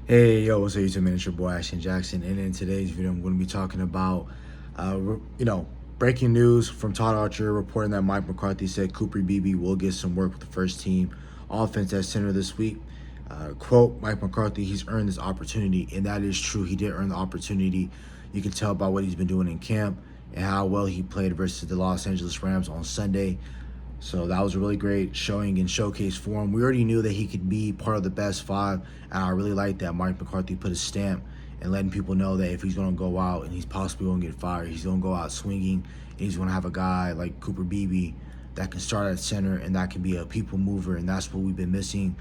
Hey, yo, what's up, YouTube, man? It's your boy, Ashton Jackson, and in today's video, I'm going to be talking about, breaking news from Todd Archer reporting that Mike McCarthy said Cooper Beebee will get some work with the first team offense at center this week. Quote, Mike McCarthy, he's earned this opportunity, and that is true. He did earn the opportunity. You can tell by what he's been doing in camp and how well he played versus the Los Angeles Rams on Sunday. So that was a really great showing and showcase for him. We already knew that he could be part of the best five, and I really like that Mike McCarthy put a stamp and letting people know that if he's going to go out and he's possibly going to get fired, he's going to go out swinging, and he's going to have a guy like Cooper Beebee that can start at center and that can be a people mover, and that's what we've been missing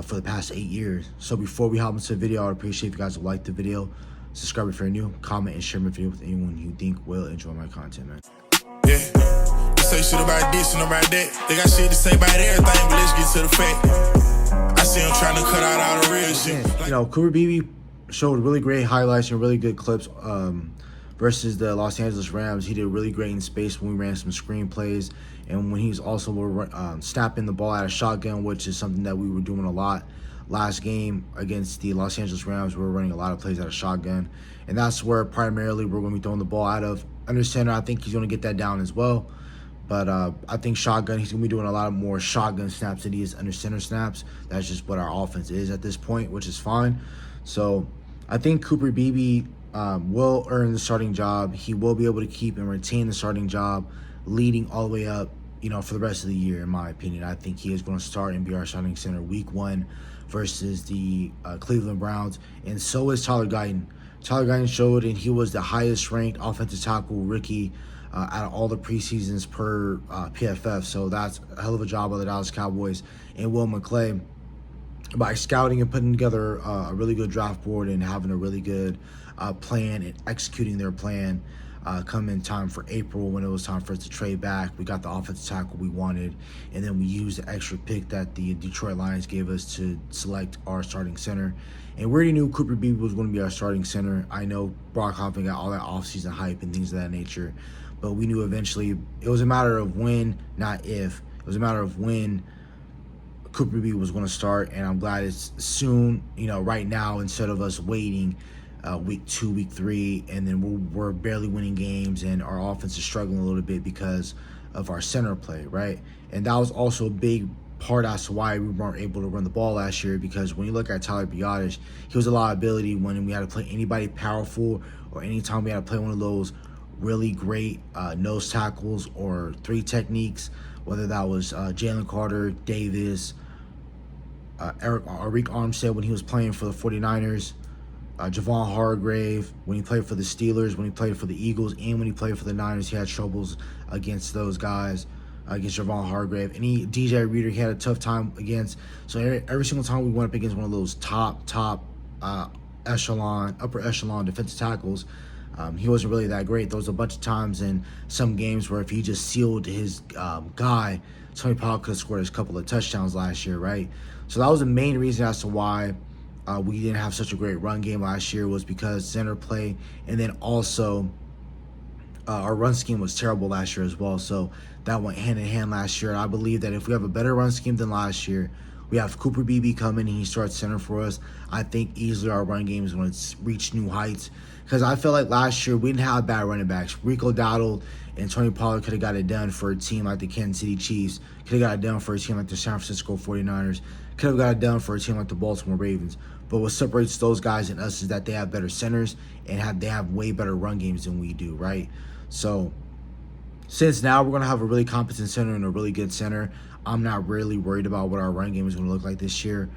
for the past 8 years. So before we hop into the video, I'd appreciate if you guys would like the video, subscribe if you're new, comment and share my video with anyone you think will enjoy my content, man. Yeah. Say shit about this and about that. They got shit to say about everything, but let's get to the fact. I see him trying to cut out all the real shit. Cooper Beebee showed really great highlights and really good clips versus the Los Angeles Rams. He did really great in space when we ran some screen plays, and when he's also snapping the ball out of shotgun, which is something that we were doing a lot last game against the Los Angeles Rams. We were running a lot of plays out of shotgun, and that's where primarily we're going to be throwing the ball out of. Under center, I think he's going to get that down as well. But I think shotgun, he's going to be doing a lot more shotgun snaps than he is under center snaps. That's just what our offense is at this point, which is fine. So I think Cooper Beebee will earn the starting job. He will be able to keep and retain the starting job leading all the way up, for the rest of the year, in my opinion. I think he is going to start and be our starting center week 1 versus the Cleveland Browns. And so is Tyler Guyton. Tyler Guyton showed, and he was the highest ranked offensive tackle rookie out of all the preseasons per PFF. So that's a hell of a job by the Dallas Cowboys and Will McClay by scouting and putting together a really good draft board and having a really good plan and executing their plan come in time for April when it was time for us to trade back. We got the offensive tackle we wanted, and then we used the extra pick that the Detroit Lions gave us to select our starting center. And we already knew Cooper Beebee was going to be our starting center. I know Brock Hoffman got all that offseason hype and things of that nature, but we knew eventually it was a matter of when, not if. It was a matter of when Cooper Beebee was going to start, and I'm glad it's soon, right now, instead of us waiting week 2, week 3, and then we're barely winning games and our offense is struggling a little bit because of our center play, right? And that was also a big part as to why we weren't able to run the ball last year, because when you look at Tyler Biadasz, he was a liability when we had to play anybody powerful or anytime we had to play one of those really great nose tackles or 3 techniques, whether that was Jalen Carter, Davis, Arik Armstead when he was playing for the 49ers, Javon Hargrave when he played for the Steelers, when he played for the Eagles, and when he played for the Niners. He had troubles against those guys, against Javon Hargrave. And DJ Reader, he had a tough time against. So every single time we went up against one of those top upper echelon defensive tackles, he wasn't really that great. There was a bunch of times in some games where if he just sealed his guy, Tony Pollard could have scored a couple of touchdowns last year, right? So that was the main reason as to why we didn't have such a great run game last year, was because center play, and then also our run scheme was terrible last year as well. So that went hand in hand last year. I believe that if we have a better run scheme than last year, we have Cooper Beebee coming and he starts center for us, I think easily our run game is going to reach new heights. Because I feel like last year we didn't have bad running backs. Rico Dowdle and Tony Pollard could have got it done for a team like the Kansas City Chiefs, could have got it done for a team like the San Francisco 49ers, could have got it done for a team like the Baltimore Ravens. But what separates those guys and us is that they have better centers and they have way better run games than we do, right? So since now we're going to have a really competent center and a really good center, I'm not really worried about what our run game is going to look like this year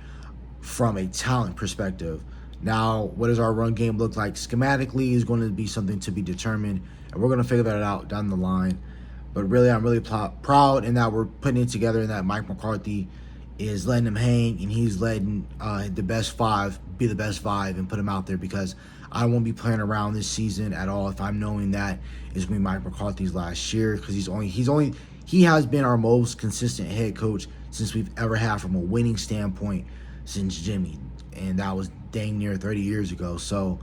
from a talent perspective. Now, what does our run game look like schematically is going to be something to be determined, and we're going to figure that out down the line. But really, I'm really proud in that we're putting it together and that Mike McCarthy is letting him hang, and he's letting the best 5 be the best 5 and put him out there, because I won't be playing around this season at all if I'm knowing that it's going to be Mike McCarthy's last year, because he has been our most consistent head coach since we've ever had from a winning standpoint since Jimmy, and that was dang near 30 years ago. So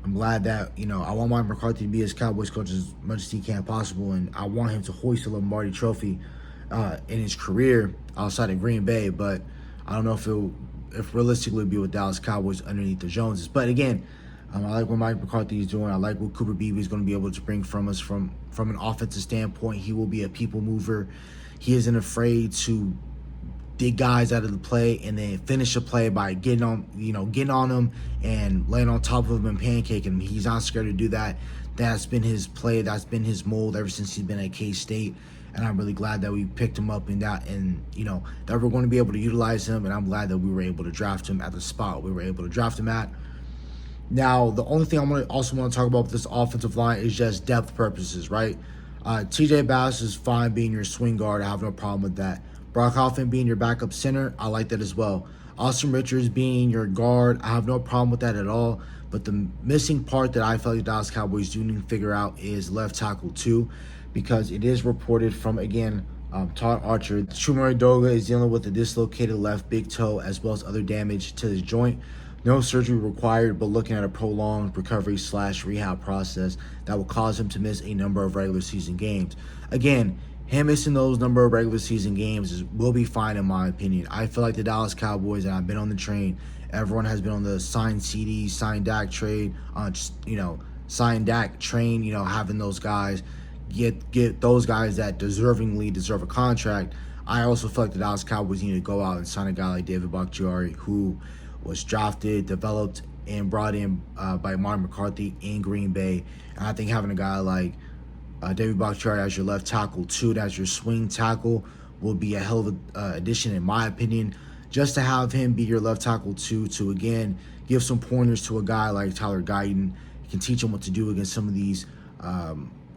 I'm glad that, I want Mike McCarthy to be his Cowboys coach as much as he can possible, and I want him to hoist a Lombardi trophy in his career outside of Green Bay, but I don't know if it'll if realistically be with Dallas Cowboys underneath the Joneses. But again, I like what Mike McCarthy is doing. I like what Cooper Beebee is going to be able to bring from us from an offensive standpoint. He will be a people mover. He isn't afraid to dig guys out of the play and then finish a play by getting on them and laying on top of them and pancaking him. He's not scared to do that. That's been his play. That's been his mold ever since he's been at K-State. And I'm really glad that we picked him up and that we're going to be able to utilize him. And I'm glad that we were able to draft him at the spot we were able to draft him at. Now, the only thing I also want to talk about with this offensive line is just depth purposes, right? TJ Bass is fine being your swing guard. I have no problem with that. Brock Hoffman being your backup center, I like that as well. Austin Richards being your guard, I have no problem with that at all. But the missing part that I feel like the Dallas Cowboys do need to figure out is left tackle too, because it is reported from, again, Todd Archer, Chuma Edoga is dealing with a dislocated left big toe as well as other damage to his joint. No surgery required, but looking at a prolonged recovery/rehab process that will cause him to miss a number of regular season games. Again, him missing those number of regular season games will be fine in my opinion. I feel like the Dallas Cowboys, and I've been on the train, everyone has been on the sign CD, sign Dak trade, sign Dak train, having those guys, get those guys that deservingly deserve a contract. I also feel like the Dallas Cowboys need to go out and sign a guy like David Bakhtiari, who was drafted, developed, and brought in by Mark McCarthy in Green Bay. And I think having a guy like David Bakhtiari as your left tackle, too, as your swing tackle, will be a hell of an addition, in my opinion. Just to have him be your left tackle, too, to, again, give some pointers to a guy like Tyler Guyton. You can teach him what to do against some of these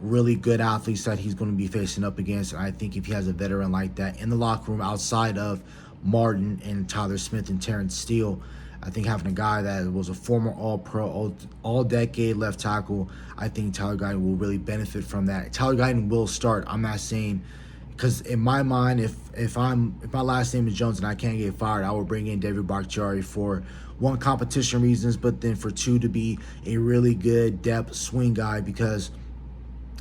really good athletes that he's going to be facing up against. And I think if he has a veteran like that in the locker room outside of Martin and Tyler Smith and Terrence Steele, I think having a guy that was a former All-Pro, all-decade left tackle, I think Tyler Guyton will really benefit from that. Tyler Guyton will start. I'm not saying, because in my mind, if my last name is Jones and I can't get fired, I will bring in David Bakhtiari for one, competition reasons, but then for two, to be a really good depth swing guy, because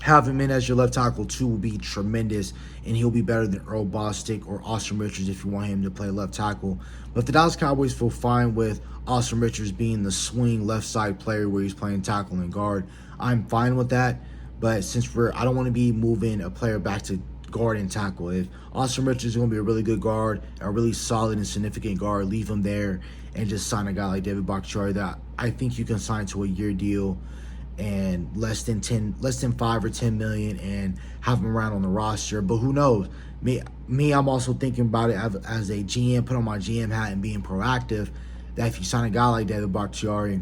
having him in as your left tackle, too, will be tremendous, and he'll be better than Earl Bostic or Austin Richards if you want him to play left tackle. But if the Dallas Cowboys feel fine with Austin Richards being the swing left side player where he's playing tackle and guard, I'm fine with that. But since I don't want to be moving a player back to guard and tackle. If Austin Richards is going to be a really good guard, a really solid and significant guard, leave him there and just sign a guy like David Bakhtiari that I think you can sign to a year deal and less than 5 or 10 million and have him around on the roster. But who knows? Me, I'm also thinking about it as a GM, put on my GM hat and being proactive, that if you sign a guy like David Bakhtiari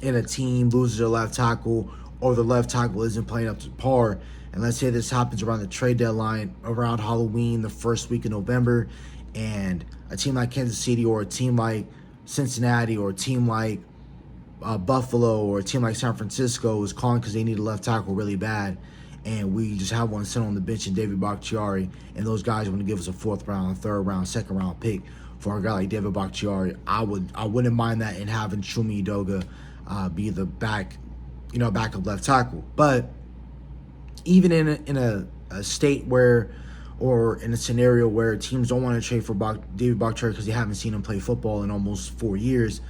and a team loses their left tackle or the left tackle isn't playing up to par, and let's say this happens around the trade deadline, around Halloween, the first week of November, and a team like Kansas City or a team like Cincinnati or a team like Buffalo or a team like San Francisco is calling because they need a left tackle really bad, and we just have one sitting on the bench in David Bakhtiari, and those guys want to give us a 4th round, 3rd round, 2nd round pick for a guy like David Bakhtiari, I wouldn't mind that, and having Chuma Edoga be the backup left tackle. But even in a state where, or in a scenario where teams don't want to trade for David Bakhtiari because they haven't seen him play football in almost 4 years,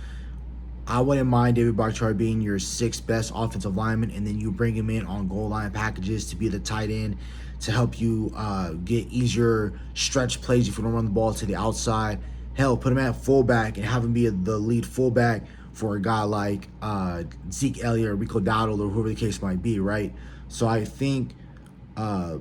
I wouldn't mind David Bakhtiari being your 6th best offensive lineman, and then you bring him in on goal line packages to be the tight end to help you get easier stretch plays if you don't run the ball to the outside. Hell, put him at fullback and have him be the lead fullback for a guy like Zeke Elliott or Rico Dowdle or whoever the case might be, right? So I think this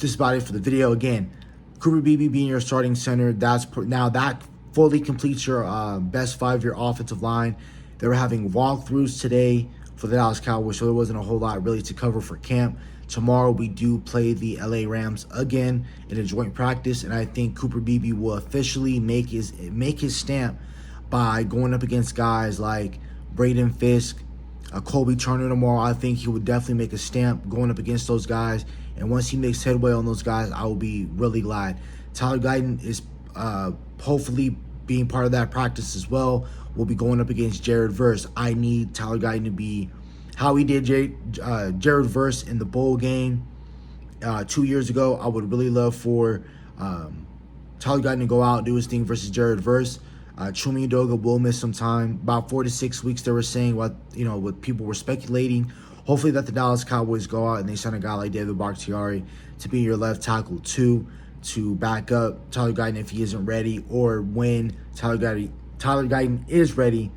is about it for the video. Again, Cooper Beebee being your starting center, that fully completes your best 5-year offensive line. They were having walkthroughs today for the Dallas Cowboys, so there wasn't a whole lot really to cover for camp. Tomorrow we do play the LA Rams again in a joint practice, and I think Cooper Beebee will officially make his stamp by going up against guys like Braden Fisk, Colby Turner tomorrow. I think he would definitely make a stamp going up against those guys, and once he makes headway on those guys, I will be really glad. Tyler Guyton is hopefully being part of that practice as well. We'll be going up against Jared Verse. I need Tyler Guyton to be how he did Jared Verse in the bowl game 2 years ago. I would really love for Tyler Guyton to go out and do his thing versus Jared Verse. Chuma Edoga will miss some time. About 4 to 6 weeks, they were saying what people were speculating. Hopefully that the Dallas Cowboys go out and they sign a guy like David Bakhtiari to be your left tackle too, to back up Tyler Guyton if he isn't ready, or when Tyler Guyton is ready.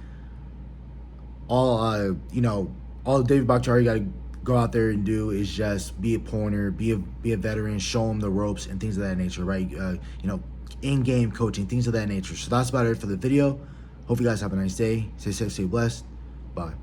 All David Bakhtiari got to go out there and do is just be a pointer, be a veteran, show him the ropes and things of that nature, right? In-game coaching, things of that nature. So that's about it for the video. Hope you guys have a nice day. Stay safe, stay blessed. Bye.